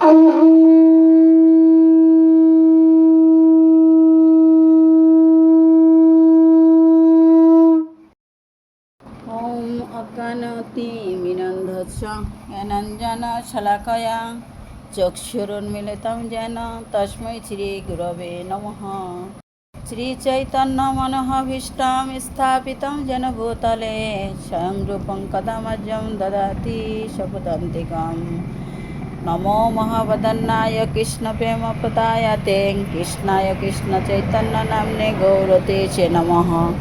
अज्ञानतिमिरन्धस्य ज्ञानाञ्जनशलाकया चक्षुरुन्मीलितं येन तस्मै श्रीगुरवे नमः। श्रीचैतन्यमनोभीष्टं स्थापितं येन भूतले स्वयं रूपं कदा मह्यं ददाति स्वपदान्तिकम्। नमो महावदन्नाय कृष्णप्रेमप्रदायते कृष्णाय कृष्णचैतन्यनाम्ने गौरतेजे नमः।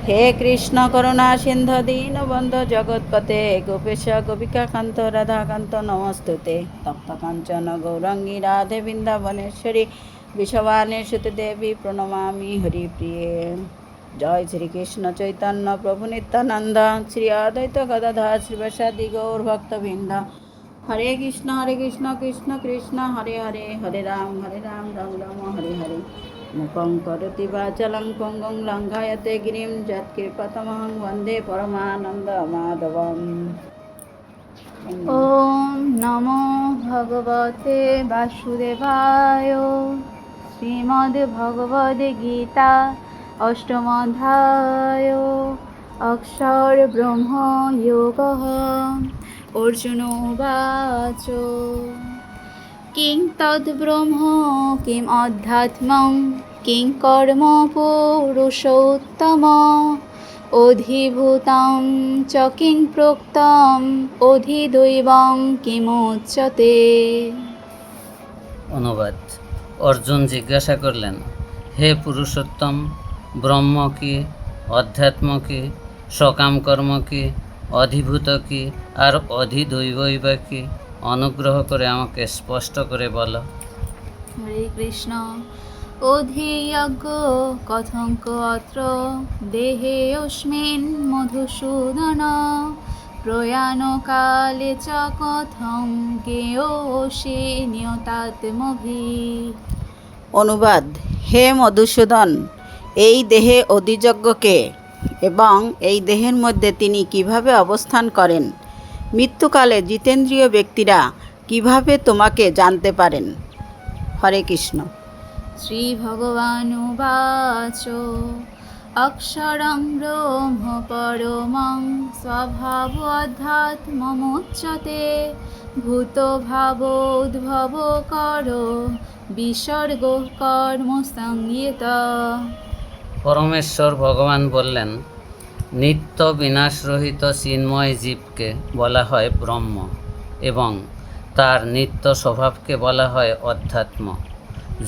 हे कृष्ण करुणा सिन्धु दीनबन्धु जगत्पते गोपेश गोपिकान्त राधाकान्त नमस्तुते। तप्तकाञ्चन गौराङ्गी राधे वृन्दावनेश्वरी विश्ववाणीसुते देवी प्रणमामि हरिप्रिये। जय श्रीकृष्ण चैतन्य प्रभु नित्यानंद श्री अद्वैत गदाधर श्रीवासादि गौरभक्तवृन्द। हरे कृष्ण कृष्ण कृष्ण हरे हरे हरे राम राम राम हरे हरे। मुखं करोति वाचालं पङ्गुं लङ्घयते गिरिं यत्कृपातमहं वन्दे परमानन्दमाधवम्। ॐ नमो भगवते वासुदेवाय। श्रीमद्भगवद्गीता अष्टमोऽध्याय अक्षरब्रह्म योगः। अर्जुन उवाच किं तद्ब्रह्म किम् अध्यात्मं किं कर्म पुरुषोत्तम अधिभूतं च किं प्रोक्तम् अधिदैवं किमुच्यते। অনুবাদ। অর্জুন জিজ্ঞাসা করলেন, হে পুরুষোত্তম, ব্রহ্ম কি, অধ্যাত্ম কি, সকাম কর্ম কি, অধিভূত কি, আর অধিদৈবই বা কি? অনুগ্রহ করে আমাকে স্পষ্ট করে বলো। হরে কৃষ্ণ। অধিয়জ্ঞ কথং অত্র দেহে অস্মিन् মধুসূদন প্রয়াণকালে চ কথং জ্ঞেয়োসি নিয়তাত্মভিঃ। অনুবাদ। হে মধুসূদন, এই দেহে অধিযজ্ঞকে এবং এই দেহের মধ্যে তিনি কিভাবে অবস্থান করেন? মৃত্যুকালে জিতেন্দ্রিয় ব্যক্তিরা কিভাবে তোমাকে জানতে পারেন? হরে কৃষ্ণ। শ্রী ভগবানুবাচ অক্ষরং ব্রহ্ম পরমং স্বভাবধ্যাত্মমুচ্যতে ভূতভাবোদ্ভব কর বিসর্গ কর্ম সংযত। পরমেশ্বর ভগবান বললেন, নিত্য বিনাশরহিত চিন্ময় জীবকে বলা হয় ব্রহ্ম এবং তার নিত্য স্বভাবকে বলা হয় অধ্যাত্ম।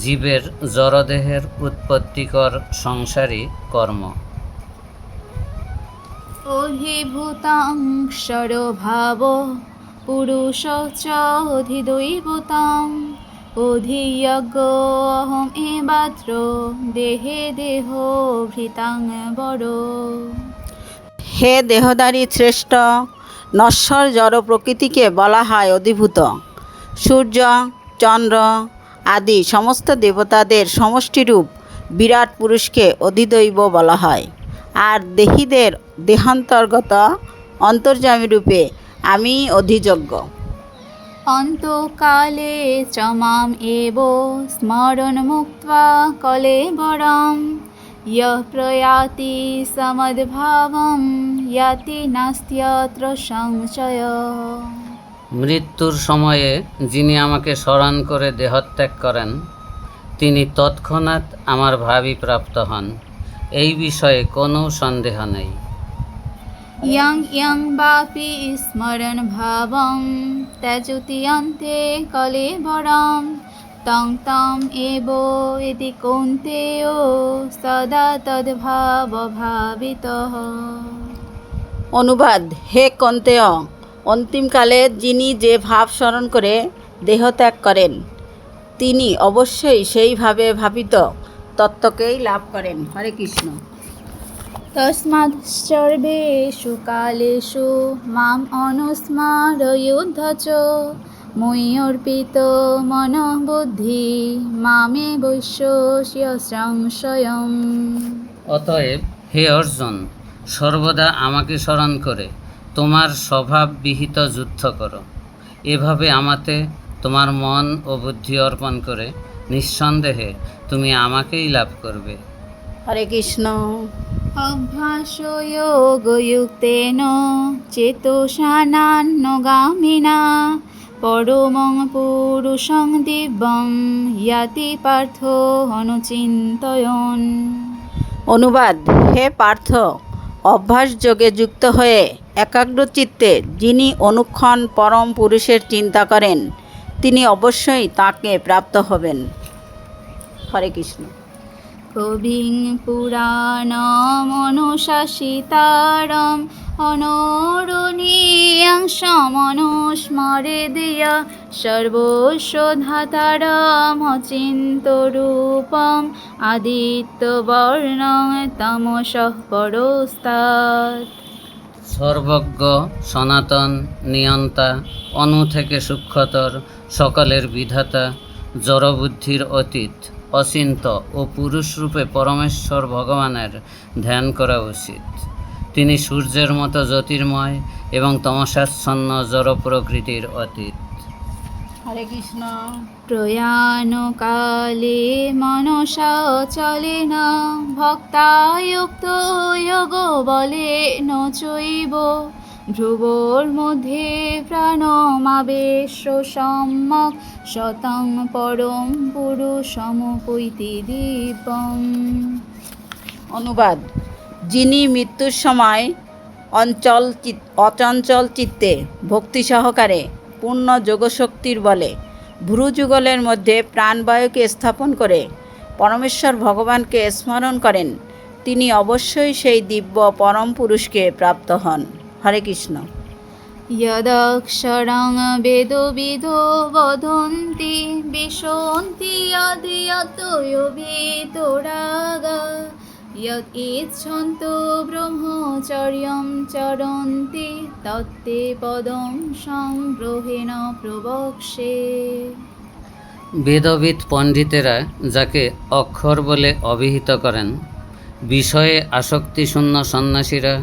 জীবের জড়দেহের উৎপত্তিকর সংসারী কর্ম। অধিভূতং সরভাব পুরুষ চ অধিদৈবতং অধিয়জ্ঞ অহম এবাত্র দেহে দেহভৃতাং বড়। হে দেহধারী শ্রেষ্ঠ, নশ্বর জড় প্রকৃতিকে বলা হয় অধিভূত। সূর্য, চন্দ্র আদি সমস্ত দেবতাদের সমষ্টিরূপ বিরাট পুরুষকে অধিদৈব বলা হয়। আর দেহীদের দেহান্তর্গত অন্তর্যামী রূপে আমি অধিযজ্ঞ। অন্তকালে চ মাম এব স্মরণ মুক্ত্বা কলেবরম ইয়ঃ প্রয়াতি সমদ্ভাবম ইয়াতি নাস্ত্যত্র সংশয়। মৃত্যুর সময়ে যিনি আমাকে স্মরণ করে দেহত্যাগ করেন, তিনি তৎক্ষণাৎ আমার ভাবই প্রাপ্ত হন, এই বিষয়ে কোনো সন্দেহ নেই। ইয়ং ইয়ং বাপি স্মরণ ভাবং ত্যজতি অন্তে কলেবরম তং তং এব ইতি কৌন্তেয় সদা তদ্ভাব ভাবিতঃ। অনুবাদ। হে কন্তেয়, অন্তিমকালে যিনি যে ভাব স্মরণ করে দেহত্যাগ করেন, তিনি অবশ্যই সেইভাবে ভাবিত তত্ত্বকেই লাভ করেন। হরে কৃষ্ণ। তস্মাৎ সর্বেষু কালেষু মাম অনুস্মারয়ুধ্য চ ময়ি অর্পিত মনঃ বুদ্ধি মামে বৈশ্যস্য সংশয়ম। অতএব হে অর্জুন, সর্বদা আমাকে স্মরণ করে তোমার স্বভাববিহিত যুদ্ধ করো। এভাবে আমাতে তোমার মন ও বুদ্ধি অর্পণ করে নিঃসন্দেহে তুমি আমাকেই লাভ করবে। হরে কৃষ্ণ। অভ্যাসযোগযুক্তেন চেতসানান্নগামিনা পরমং পুরুষং দিব্যং ইয়াতি পার্থ অনুচিন্তয়ন। অনুবাদ: হে পার্থ, অভ্যাস যোগে যুক্ত হয়ে একাগ্রচিত্তে যিনি অনুক্ষণ পরম পুরুষের চিন্তা করেন, তিনি অবশ্যই তাকে প্রাপ্ত হবেন। হরে কৃষ্ণ। কবিং পুরাণমনুশাসিতারম অনরণীয়ং সমনুস্মরেদিয়া সর্বস্বধাতারম অচিন্তরূপম আদিত্যবর্ণং তমসঃ পরস্তাৎ। সর্বজ্ঞ, সনাতন, নিয়ন্তা, অণু থেকে সূক্ষ্মতর, সকলের বিধাতা, জড়বুদ্ধির অতীত, অচিন্ত ও পুরুষরূপে পরমেশ্বর ভগবানের ধ্যান করা উচিত। তিনি সূর্যের মতো জ্যোতির্ময় এবং তমসাচ্ছন্ন জড় প্রকৃতির অতীত। হরে কৃষ্ণ। প্রয়াণকালে মনসা চলেন ভক্তায়ুক্ত যোগ বলেন চৈব ধ্রুবর মধ্যে প্রাণমাবেশ সম্যক শতং পরম পুরুষমুপৈতি দিব্যম। অনুবাদ: যিনি মৃত্যুর সময় অচঞ্চল চিত্তে ভক্তি সহকারে পূর্ণ যোগশক্তির বলে ভ্রুযুগলের মধ্যে প্রাণবায়ুকে স্থাপন করে পরমেশ্বর ভগবানকে স্মরণ করেন, তিনি অবশ্যই সেই দিব্য পরম পুরুষকে প্রাপ্ত হন। হরে কৃষ্ণ। যদক্ষরং বেদবিদো বদন্তি বিশন্তি আদিয়তয় বেতরাগা যৎ ইচ্ছন্তো ব্রহ্মচর্যং চরন্তি তত্তে পদং সংগ্রহেণ প্রবক্ষ্যে। বেদবিদ পণ্ডিতেরা যাকে অক্ষর বলে অভিহিত করেন, বিষয়ে আসক্তিশূন্য সন্ন্যাসীরা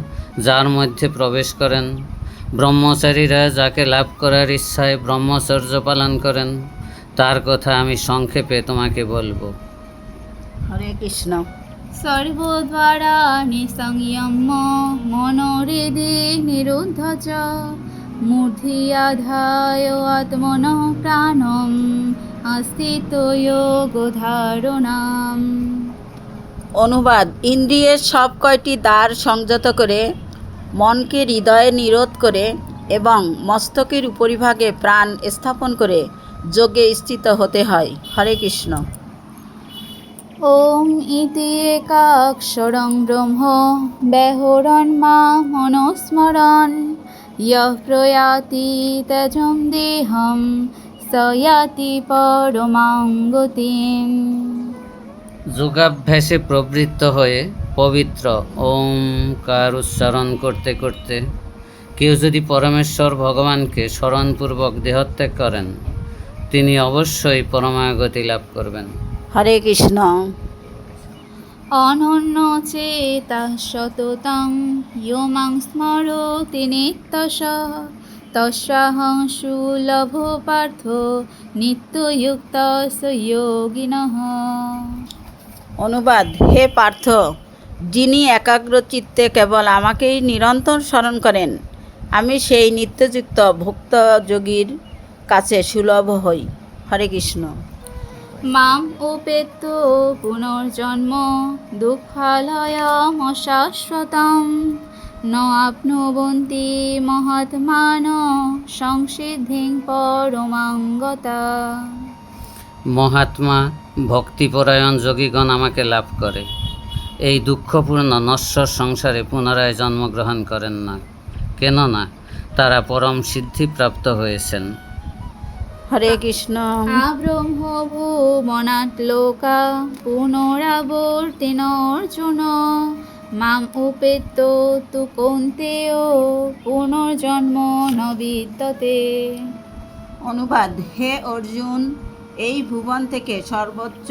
যার মধ্যে প্রবেশ করেন, ব্রহ্মচারীরা যাকে লাভ করার ইচ্ছায় ব্রহ্মচর্য পালন করেন, তার কথা আমি সংক্ষেপে তোমাকে বলবো। হরে কৃষ্ণ। সর্বদ্বারাণি সংযম্য মনোহৃদি নিরুদ্ধ চ মূর্ধি আধায় আত্মনঃ প্রাণম আস্থিত যোগধারণাম। অনুবাদ: ইন্দ্রিয়ের সব কয়টি দ্বার সংযত করে, মনকে হৃদয়ে নিরোধ করে এবং মস্তকের উপরিভাগে প্রাণ স্থাপন করে যোগে স্থিত হতে হয়। হরে কৃষ্ণ। ওম ইতি একাক্ষরং ব্রহ্ম ব্যাহরণ মাম অনুস্মরণ ইয়ঃ প্রয়াতি তেজং দেহম স ইয়াতি পরমাং গতিম। যোগাভ্যাসে প্রবৃত্ত হয়ে পবিত্র ওমকার উচ্চারণ করতে করতে কেউ যদি পরমেশ্বর ভগবানকে স্মরণপূর্বক দেহত্যাগ করেন, তিনি অবশ্যই পরমাগতি লাভ করবেন। হরে কৃষ্ণ। অনন্য চেতা সততং ইয়ো মাং স্মরতি নিত্যশঃ তস্যাহং সুলভো পার্থ নিত্যযুক্তস্য যোগিনঃ। অনুবাদ: হে পার্থ, যিনি একাগ্রচিত্তে কেবল আমাকেই নিরন্তর স্মরণ করেন, আমি সেই নিত্যযুক্ত ভক্ত যোগীর কাছে সুলভ হই। হরে কৃষ্ণ। মাম উপেত্য পুনর্জন্ম দুঃখালয়ম অশাশ্বতম ন আপ্নুবন্তি মহাত্মানঃ সংসিদ্ধিং পরমাং গতা। মহাত্মা ভক্তিপরায়ণ যোগীগণ আমাকে লাভ করে এই দুঃখপূর্ণ নশ্বর সংসারে পুনরায় জন্মগ্রহণ করেন না, কেননা তারা পরম সিদ্ধিপ্রাপ্ত হয়েছেন। হরে কৃষ্ণ। আব্রহ্ম ভুবনাৎ লোকা পুনরাবর্তিন অর্জুন মাম উপেত্য তু কৌন্তেয় পুনর্জন্ম ন বিদ্যতে। অনুবাদ: হে অর্জুন, এই ভুবন থেকে সর্বোচ্চ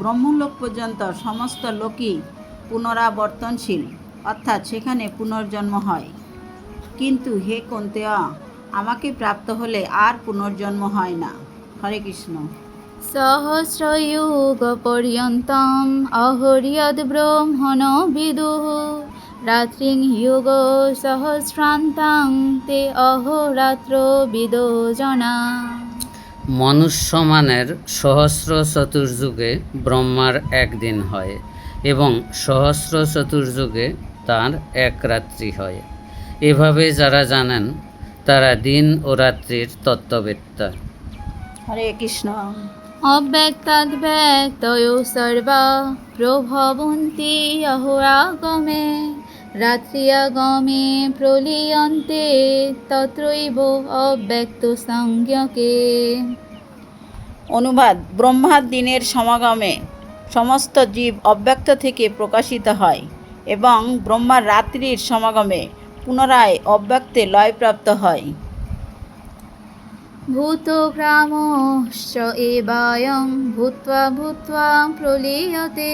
ব্রহ্মলোক পর্যন্ত সমস্ত লোকই পুনরাবর্তনশীল, অর্থাৎ সেখানে পুনর্জন্ম হয়। কিন্তু হে কৌন্তেয়, আমাকে প্রাপ্ত হলে আর পুনর্জন্ম হয় না। হরে কৃষ্ণ। सहस्रयुगपर्यन्तम् अहर्यद्ब्रह्मणो विदुः रात्रिं युगसहस्रान्तं ते अहोरात्रो विदो जना। মনুষ্যমানের সহস্র চতুর্যুগে ব্রহ্মার একদিন হয় এবং সহস্র চতুর্যুগে তার এক রাত্রি হয়। এভাবে যারা জানেন তারা দিন ও রাত্রির তত্ত্ববেত্তা। হরে কৃষ্ণ। अव्यक्ताद्व्यक्तयो सर्वा प्रभवन्ति अहोरागमे रात्र्यागमे प्रलीयन्ते तत्रैव अव्यक्तसंज्ञके। অনুবাদ: ব্রহ্মার দিনের সমাগমে সমস্ত জীব অব্যক্ত থেকে প্রকাশিত হয় এবং ব্রহ্মার রাত্রির সমাগমে পুনরায় অব্যক্তে লয়প্রাপ্ত হয়। भूतग्रामश्च एवायं भूत्वा भूत्वा प्रलीयते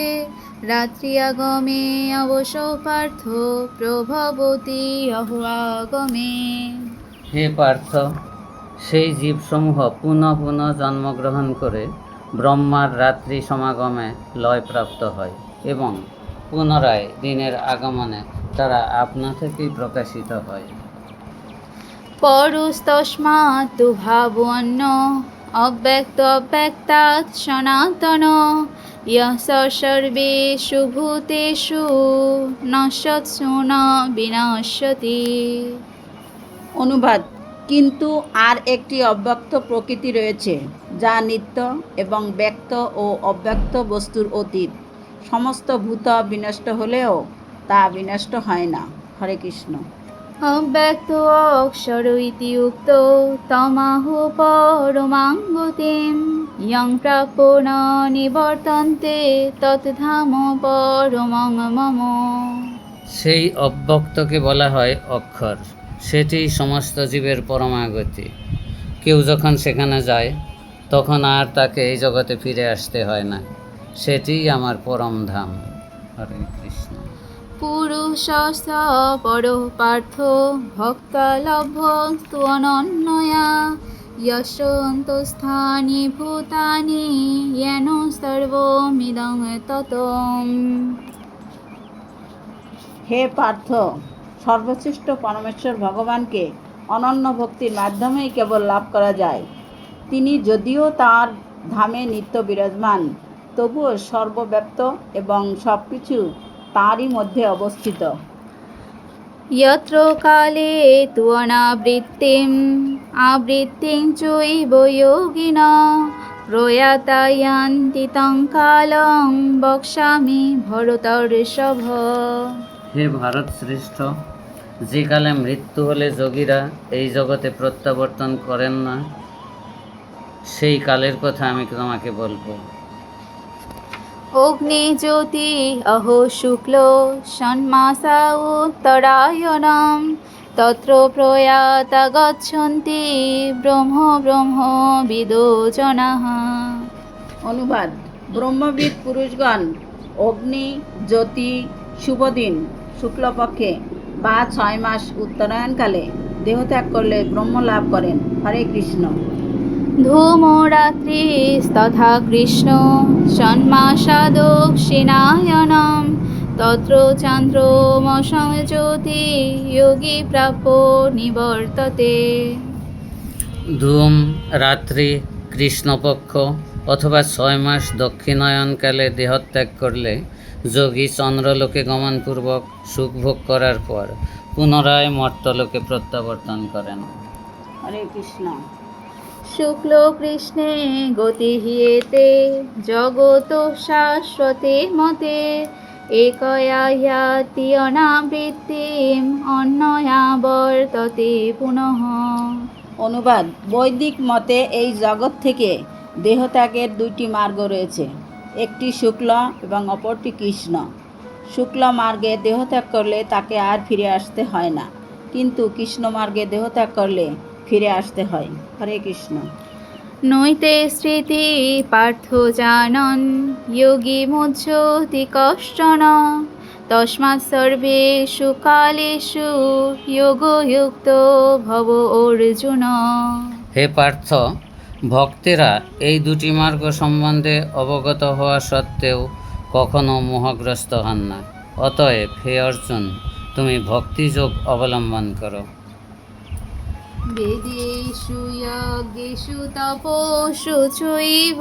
रात्र्यागमे अवशो पार्थो प्रभवति अहोरागमे। হে পার্থ, সেই জীবসমূহ পুনঃ পুনঃ জন্মগ্রহণ করে ব্রহ্মার রাত্রি সমাগমে লয়প্রাপ্ত হয় এবং পুনরায় দিনের আগমনে তারা আপনা থেকেই প্রকাশিত হয়। পরস্তস্মাৎ তু ভাবন্ন অব্যক্ত অব্যক্তাৎ সনাতন ইয়ঃ সর্বেষু ভূতেষু নশ্যৎসু ন বিনশ্যতি। অনুবাদ: কিন্তু আর একটি অব্যক্ত প্রকৃতি রয়েছে যা নিত্য এবং ব্যক্ত ও অব্যক্ত বস্তুর অতীত। সমস্ত ভূত বিনষ্ট হলেও তা বিনষ্ট হয় না। হরে কৃষ্ণ। অব্যক্ত অক্ষর ইতি উক্তো তমাহু পরমাং গতিম ইয়ং প্রাপ্য ন নিবর্তন্তে তদ্ধাম পরমং মম। সেই অব্যক্তকে বলা হয় অক্ষর। সেটিই সমস্ত জীবের পরমাগতি। কেউ যখন সেখানে যায় তখন আর তাকে এই জগতে ফিরে আসতে হয় না। সেটিই আমার পরম ধাম। হরে কৃষ্ণ। পুরুষস্য পরো পার্থ ভক্তা লভ্যস্তু অনন্যয়া যশন্তস্থানি ভূতানি येन সর্বমিদং ততম। হে পার্থ, সর্বশ্রেষ্ঠ পরমেশ্বর ভগবানকে অনন্য ভক্তির মাধ্যমেই কেবল লাভ করা যায়। তিনি যদিও তাঁর ধামে নিত্য বিরাজমান, তবুও সর্বব্যাপ্ত এবং সব কিছু তাঁরই মধ্যে অবস্থিত। यत्र काले तु आवृत्तिं चैव योगिनः प्रयाता यान्ति तं कालं वक्ष्यामि भरतर्षभ। হে ভারত শ্রেষ্ঠ, যে কালে মৃত্যু হলে যোগীরা এই জগতে প্রত্যাবর্তন করেন না, সেই কালের কথা আমি তোমাকে বলবো। অগ্নিজ্যোতি অহো শুক্ল ষণ্মাসা উত্তরায়ণম তত্র প্রয়াতা গচ্ছন্তি ব্রহ্ম ব্রহ্ম বিদো জনাঃ। অনুবাদ: ব্রহ্মবিদ পুরুষগণ অগ্নি, জ্যোতি, শুভদিন, শুক্লপক্ষে বা 6 মাস উত্তরায়ণকালে দেহত্যাগ করলে ব্রহ্ম লাভ করেন। হরে কৃষ্ণ। ধূমো রাত্রিস্তথা কৃষ্ণ ষণ্মাসা দক্ষিণায়নম তত্র চন্দ্রমসং জ্যোতি যোগী প্রাপ্য নিবর্ততে। ধূম রাত্রি, কৃষ্ণপক্ষ অথবা 6 মাস দক্ষিণায়নকালে দেহত্যাগ করলে যোগী চন্দ্রলোকে গমনপূর্বক সুখভোগ করার পর পুনরায় মর্তলোকে প্রত্যাবর্তন করেন। হরে কৃষ্ণ। শুক্ল কৃষ্ণে গতি হিয়েতে জগত শাশ্বতে মতে একয়া হ্যাতি অনাবৃত্তিম অন্যয়া বর্ততে পুনঃ। অনুবাদ: বৈদিক মতে এই জগৎ থেকে দেহত্যাগের 2টি মার্গ রয়েছে, একটি শুক্ল এবং অপরটি কৃষ্ণ। শুক্ল মার্গে দেহত্যাগ করলে তাকে আর ফিরে আসতে হয় না, কিন্তু কৃষ্ণ মার্গে দেহত্যাগ করলে ফিরে আসতে হয়। হরে কৃষ্ণ। নৈতে স্মৃতি পার্থ জানন যোগী মুহ্যতি কশ্চন তস্মাৎ সর্বেষু কালেষু যোগযুক্ত ভব অর্জুন। হে পার্থ, ভক্তেরা এই দুটি মার্গ সম্বন্ধে অবগত হওয়া সত্ত্বেও কখনো মোহগ্রস্ত হন না। অতএব হে অর্জুন, তুমি ভক্তিযোগ অবলম্বন করো। বেদেষু যজ্ঞেষু তপস্যু চৈব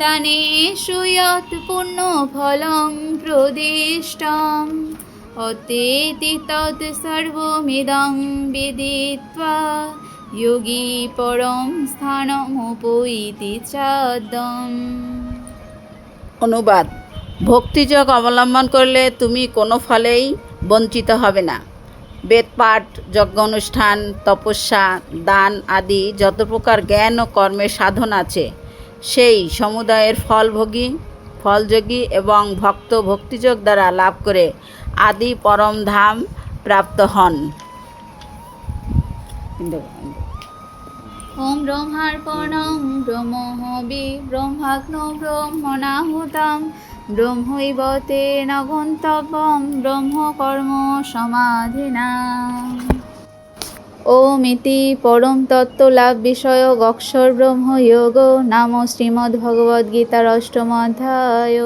দানেষু যৎ পুণ্যফলং প্রদিষ্টম অতেতি তৎ সর্বমিদং বিদিত্বা যোগী পরম স্থানমুপৈতি চাদ্যম। অনুবাদ: ভক্তিযোগ অবলম্বন করলে তুমি কোনো ফলেই বঞ্চিত হবে না। বেদপাঠ, যজ্ঞ অনুষ্ঠান, তপস্যা, দান আদি যত প্রকার জ্ঞান ও কর্মের সাধন আছে, সেই সমুদায়ের ফলযোগী এবং ভক্ত ভক্তিযোগ দ্বারা লাভ করে আদি পরম ধাম প্রাপ্ত হন। ওম ব্রহ্মার্পণং ব্রহ্মহবি ব্রহ্মাগ্নো ব্রহ্মণাহুতং ব্রহ্মৈব তেন গন্তব্যং ব্রহ্মকর্ম সমাধিনা। ওমিতি পরম তত্ত্ব লাভ বিষয়ক অক্ষর ব্রহ্মযোগ নাম শ্রীমদ্ভগবদ্গীতার ৮ম অধ্যায়।